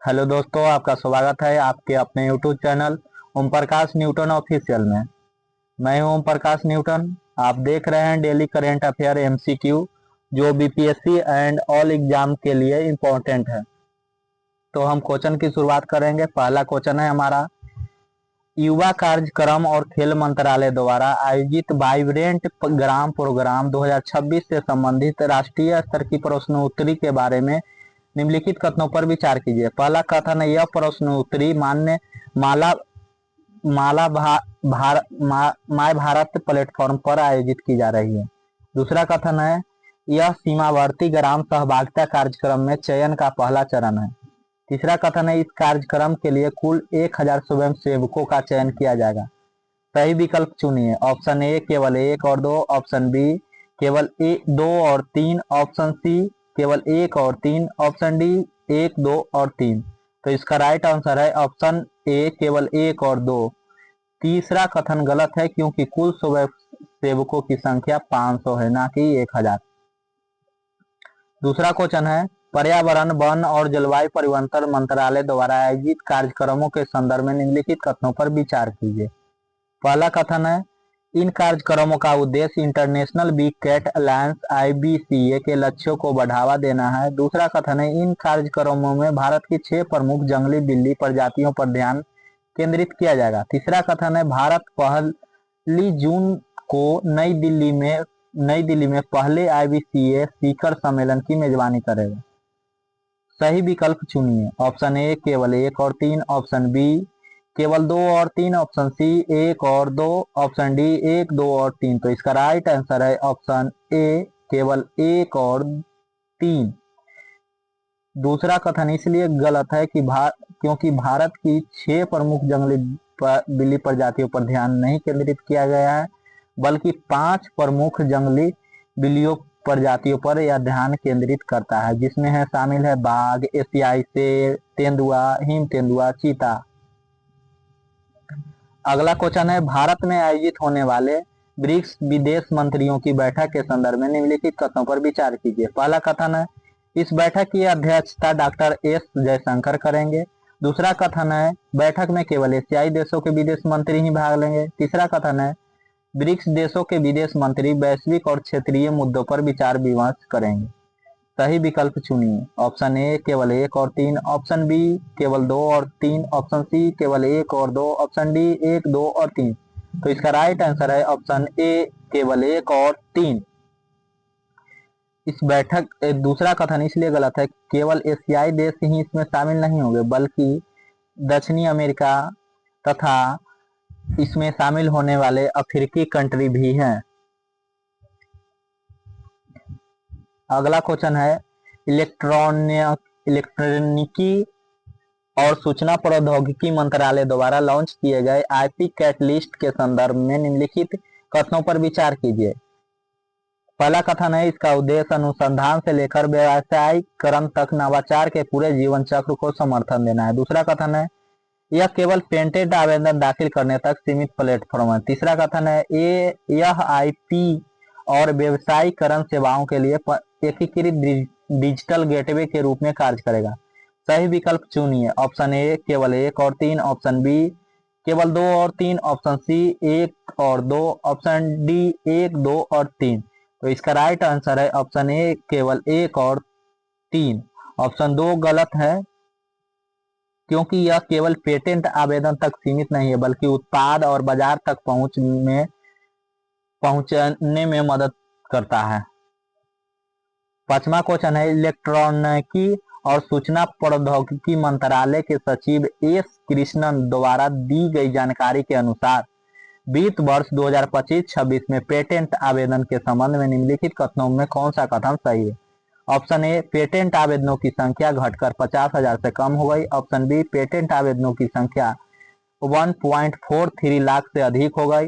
Hello दोस्तों, आपका स्वागत है आपके अपने YouTube channel Om Prakash Newton official में। मैं हूं ओम प्रकाश न्यूटन। आप देख रहे हैं डेली करेंट अफेयर एमसीक्यू, जो बीपीएससी एंड ऑल एग्जाम के लिए इम्पोर्टेंट है। तो हम क्वेश्चन की शुरुआत करेंगे। पहला क्वेश्चन है हमारा, युवा कार्यक्रम और खेल मंत्रालय द्वारा आयोजित वाइब्रेंट ग्राम प्रोग्राम 2026 से संबंधित राष्ट्रीय स्तर की प्रश्नोत्तरी के बारे में निम्नलिखित कथनों पर विचार कीजिए। पहला कथन है, यह प्रश्नोत्तरी मान्य माला माला भा, भार, मा, माय भारत प्लेटफॉर्म पर आयोजित की जा रही है। दूसरा कथन है, यह सीमावर्ती ग्राम सहभागिता कार्यक्रम में चयन का पहला चरण है। तीसरा कथन है, इस कार्यक्रम के लिए कुल 1000 स्वयं सेवकों का चयन किया जाएगा। सही विकल्प चुनिए। ऑप्शन ए केवल 1 और 2, ऑप्शन बी केवल 2 और 3, ऑप्शन सी केवल 1 और 3, ऑप्शन डी 1, 2 और 3। तो इसका राइट आंसर है ऑप्शन ए केवल 1 और 2। तीसरा कथन गलत है, क्योंकि कुल स्वयं सेवकों की संख्या 500 है, ना कि 1000। दूसरा क्वेश्चन है, पर्यावरण वन और जलवायु परिवर्तन मंत्रालय द्वारा आयोजित कार्यक्रमों के संदर्भ में निम्नलिखित कथनों पर विचार कीजिए। पहला कथन है, इन कार्यक्रमों का उद्देश्य International Big Cat Alliance IBCA के लक्ष्यों को बढ़ावा देना है। दूसरा कथन है, इन कार्यक्रमों में भारत की 6 प्रमुख जंगली बिल्ली प्रजातियों पर ध्यान केंद्रित किया जाएगा। तीसरा कथन है, भारत 1 जून को नई दिल्ली में पहले IBCA शिखर सम्मेलन की मेजबानी करेगा। सही विकल्प चुनिए। ऑप्शन ए केवल 1 और 3, ऑप्शन बी केवल 2 और 3, ऑप्शन सी 1 और 2, ऑप्शन डी 1, 2 और 3। तो इसका राइट आंसर है ऑप्शन ए केवल 1 और 3। दूसरा कथन इसलिए गलत है कि क्योंकि भारत की 6 प्रमुख जंगली बिल्ली प्रजातियों पर ध्यान नहीं केंद्रित किया गया है, बल्कि 5 प्रमुख जंगली बिल्लियों प्रजातियों पर यह ध्यान केंद्रित करता है, जिसमें है शामिल है बाघ, एशियाई शेर, तेंदुआ, हिम तेंदुआ, चीता। अगला क्वेश्चन है, भारत में आयोजित होने वाले ब्रिक्स विदेश मंत्रियों की बैठक के संदर्भ में निम्नलिखित कथनों पर विचार कीजिए। पहला कथन है, इस बैठक की अध्यक्षता डॉक्टर एस जयशंकर करेंगे। दूसरा कथन है, बैठक में केवल एशियाई देशों के विदेश मंत्री ही भाग लेंगे। तीसरा कथन है, ब्रिक्स देशों के विदेश मंत्री वैश्विक और क्षेत्रीय मुद्दों पर विचार विमर्श करेंगे। सही विकल्प चुनिए। ऑप्शन ए केवल 1 और 3, ऑप्शन बी केवल 2 और 3, ऑप्शन सी केवल 1 और 2, ऑप्शन डी 1, 2 और 3। तो इसका राइट आंसर है ऑप्शन ए केवल 1 और 3। इस बैठक दूसरा कथन इसलिए गलत है, केवल एशियाई देश ही इसमें शामिल नहीं होंगे, बल्कि दक्षिणी अमेरिका तथा इसमें शामिल होने वाले अफ्रीकी कंट्री भी हैं। अगला क्वेश्चन है, इलेक्ट्रॉनिकी और सूचना प्रौद्योगिकी मंत्रालय द्वारा लॉन्च किए गए IP कैटलिस्ट के संदर्भ में निम्नलिखित कथनों पर विचार कीजिए। पहला कथन है, इसका उद्देश्य अनुसंधान से लेकर व्यावसायीकरण तक नवाचार के पूरे जीवन चक्र को समर्थन देना है। दूसरा कथन है, यह केवल पेटेंट आवेदन दाखिल करने तक सीमित प्लेटफॉर्म है। तीसरा कथन है, यह IP और व्यवसायीकरण सेवाओं के लिए एकीकृत डिजिटल गेटवे के रूप में कार्य करेगा। सही विकल्प चुनिए। ऑप्शन ए केवल 1 और 3, ऑप्शन बी केवल 2 और 3, ऑप्शन सी 1 और 2, ऑप्शन डी 1, 2 और 3। तो इसका राइट आंसर है ऑप्शन ए केवल 1 और 3। ऑप्शन 2 गलत है, क्योंकि यह केवल पेटेंट आवेदन तक सीमित नहीं है, बल्कि उत्पाद और बाजार तक पहुंचने में मदद करता है। पांचवा क्वेश्चन है, इलेक्ट्रॉनिकी और सूचना प्रौद्योगिकी मंत्रालय के सचिव एस कृष्णन द्वारा दी गई जानकारी के अनुसार वित्त वर्ष 2025-26 में पेटेंट आवेदन के संबंध में निम्नलिखित कथनों में कौन सा कथन सही है। ऑप्शन ए, पेटेंट आवेदनों की संख्या घटकर 50,000 से कम हो गई। ऑप्शन बी, पेटेंट आवेदनों की संख्या 1.43 लाख से अधिक हो गई,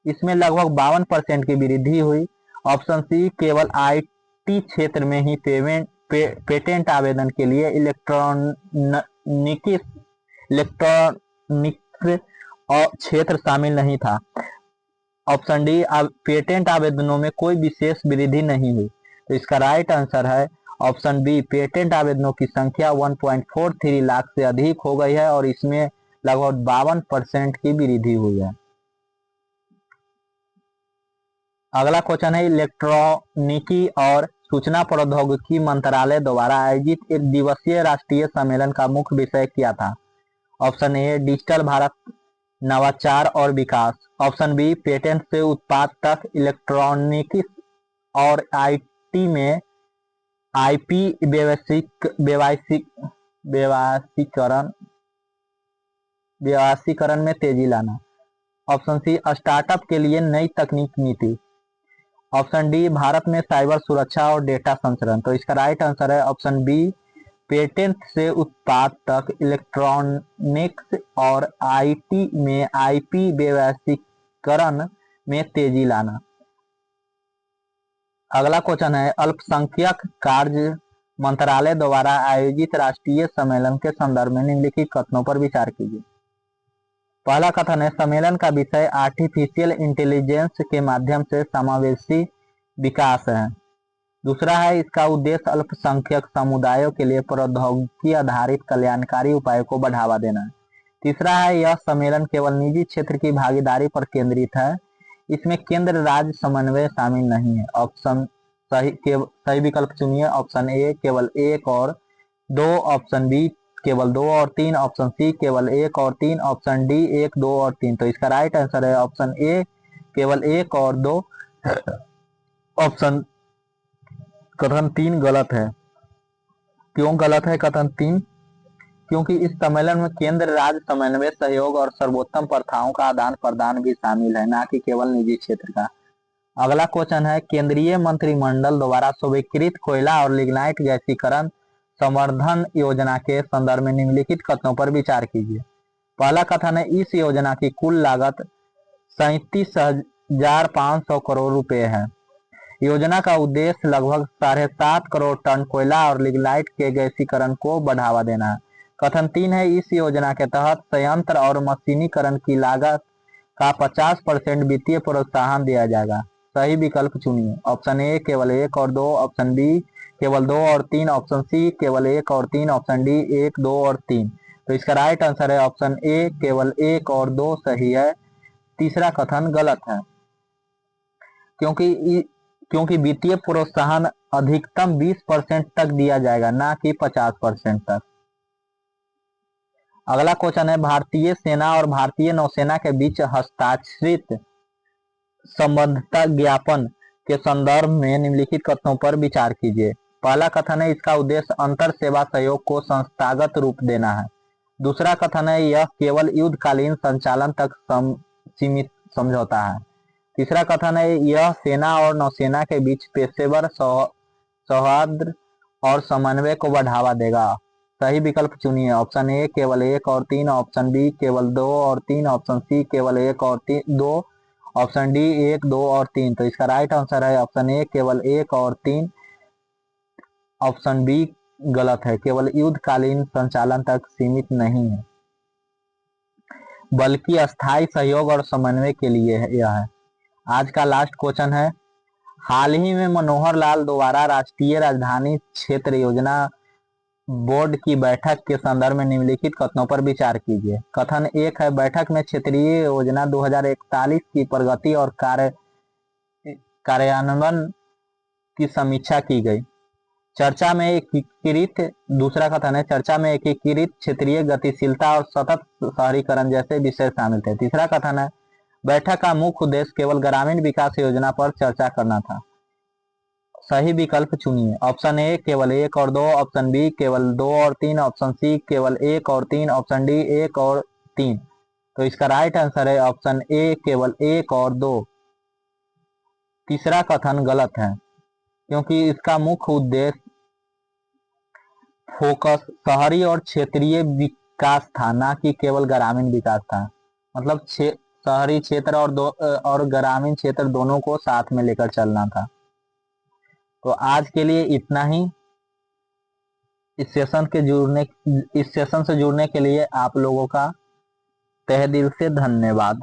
इसमें लगभग 52% की वृद्धि हुई। ऑप्शन सी, केवल IT क्षेत्र में ही पेटेंट आवेदन के लिए इलेक्ट्रॉनिक्स क्षेत्र शामिल नहीं था। ऑप्शन डी, पेटेंट आवेदनों में कोई विशेष वृद्धि नहीं हुई। तो इसका राइट आंसर है ऑप्शन बी, पेटेंट आवेदनों की संख्या 1.43 लाख से अधिक हो गई है और इसमें लगभग 52% की वृद्धि हुई है। अगला क्वेश्चन है, इलेक्ट्रॉनिकी और सूचना प्रौद्योगिकी मंत्रालय द्वारा आयोजित एक दिवसीय राष्ट्रीय सम्मेलन का मुख्य विषय क्या था? ऑप्शन ए, डिजिटल भारत नवाचार और विकास। ऑप्शन बी, पेटेंट से उत्पाद तक इलेक्ट्रॉनिक्स और आईटी में आईपी व्यवसायीकरण में तेजी लाना। ऑप्शन सी, स्टार्टअप के लिए नई तकनीक नीति। ऑप्शन डी, भारत में साइबर सुरक्षा और डेटा संचरण। तो इसका राइट आंसर है ऑप्शन बी, पेटेंट से उत्पाद तक इलेक्ट्रॉनिक्स और आईटी में आईपी व्यवसायीकरण में तेजी लाना। अगला क्वेश्चन है, अल्पसंख्यक कार्य मंत्रालय द्वारा आयोजित राष्ट्रीय सम्मेलन के संदर्भ में निम्नलिखित कथनों पर विचार कीजिए। पहला कथन है, सम्मेलन का विषय आर्टिफिशियल इंटेलिजेंस के माध्यम से समावेशी विकास है। दूसरा है, इसका उद्देश्य अल्पसंख्यक समुदायों के लिए प्रौद्योगिकी आधारित कल्याणकारी उपायों को बढ़ावा देना है। तीसरा है, यह सम्मेलन केवल निजी क्षेत्र की भागीदारी पर केंद्रित है, इसमें केंद्र राज्य समन्वय शामिल नहीं है। ऑप्शन सही विकल्प चुनिए। ऑप्शन ए केवल 1 और 2, ऑप्शन बी केवल 2 और 3, ऑप्शन सी केवल 1 और 3, ऑप्शन डी 1, 2 और 3। तो इसका राइट आंसर है ऑप्शन ए केवल 1 और 2। ऑप्शन कथन 3 गलत है। क्यों गलत है कथन 3? क्योंकि इस सम्मेलन में केंद्र राज्य समन्वय, सहयोग और सर्वोत्तम प्रथाओं का आदान प्रदान भी शामिल है, ना कि केवल निजी क्षेत्र का। अगला क्वेश्चन है, केंद्रीय मंत्रिमंडल द्वारा स्वीकृत कोयला और लिग्नाइट गैसीकरण संवर्धन योजना के संदर्भ में निम्नलिखित कथनों पर विचार कीजिए। पहला कथन है, इस योजना की कुल लागत 37,500 करोड़ रुपए है। योजना का उद्देश्य लगभग 7.5 करोड़ टन कोयला और लिग्नाइट के गैसीकरण को बढ़ावा देना है। कथन 3 है, इस योजना के तहत संयंत्र और मशीनीकरण की लागत का 50% वित्तीय प्रोत्साहन दिया जाएगा। सही विकल्प चुनिए। ऑप्शन ए केवल 1 और 2, ऑप्शन बी केवल 2 और 3, ऑप्शन सी केवल 1 और 3, ऑप्शन डी 1, 2 और 3। तो इसका राइट आंसर है ऑप्शन ए केवल 1 और 2 सही है। तीसरा कथन गलत है, क्योंकि वित्तीय प्रोत्साहन अधिकतम 20% तक दिया जाएगा, ना कि 50% तक। अगला क्वेश्चन है, भारतीय सेना और भारतीय नौसेना के बीच हस्ताक्षरित संबद्धता ज्ञापन के संदर्भ में निम्नलिखित कथनों पर विचार कीजिए। पहला कथन है, इसका उद्देश्य अंतर सेवा सहयोग को संस्थागत रूप देना है। दूसरा कथन है, यह केवल युद्धकालीन संचालन तक सीमित समझौता है। तीसरा कथन है, यह सेना और नौसेना के बीच पेशेवर सौहार्द और समन्वय को बढ़ावा देगा। सही विकल्प चुनिए। ऑप्शन ए केवल 1 और 3, ऑप्शन बी केवल 2 और 3, ऑप्शन सी केवल 1 और 2, ऑप्शन डी 1, 2 और 3। तो इसका राइट आंसर है ऑप्शन ए केवल 1 और 3। ऑप्शन बी गलत है, केवल युद्धकालीन संचालन तक सीमित नहीं है, बल्कि अस्थायी सहयोग और समन्वय के लिए यह है। आज का लास्ट क्वेश्चन है, हाल ही में मनोहर लाल द्वारा राष्ट्रीय राजधानी क्षेत्र योजना बोर्ड की बैठक के संदर्भ में निम्नलिखित कथनों पर विचार कीजिए। कथन 1 है, बैठक में क्षेत्रीय योजना 2041 की प्रगति और कार्यान्वयन की समीक्षा की गई। चर्चा में एकीकृत दूसरा कथन है, चर्चा में एकीकृत क्षेत्रीय गतिशीलता और सतत शहरीकरण जैसे विषय शामिल थे। तीसरा कथन है, बैठक का मुख्य उद्देश्य केवल ग्रामीण विकास योजना पर चर्चा करना था। सही विकल्प चुनिए। ऑप्शन ए केवल 1 और 2, ऑप्शन बी केवल 2 और 3, ऑप्शन सी केवल 1 और 3, ऑप्शन डी 1 और 3। तो इसका राइट आंसर है ऑप्शन ए केवल 1 और 2। तीसरा कथन गलत है, क्योंकि इसका मुख्य उद्देश्य फोकस शहरी और क्षेत्रीय विकास था, ना कि केवल ग्रामीण विकास था। मतलब शहरी क्षेत्र और ग्रामीण क्षेत्र दोनों को साथ में लेकर चलना था। तो आज के लिए इतना ही। इस सेशन से जुड़ने के लिए आप लोगों का तहे दिल से धन्यवाद।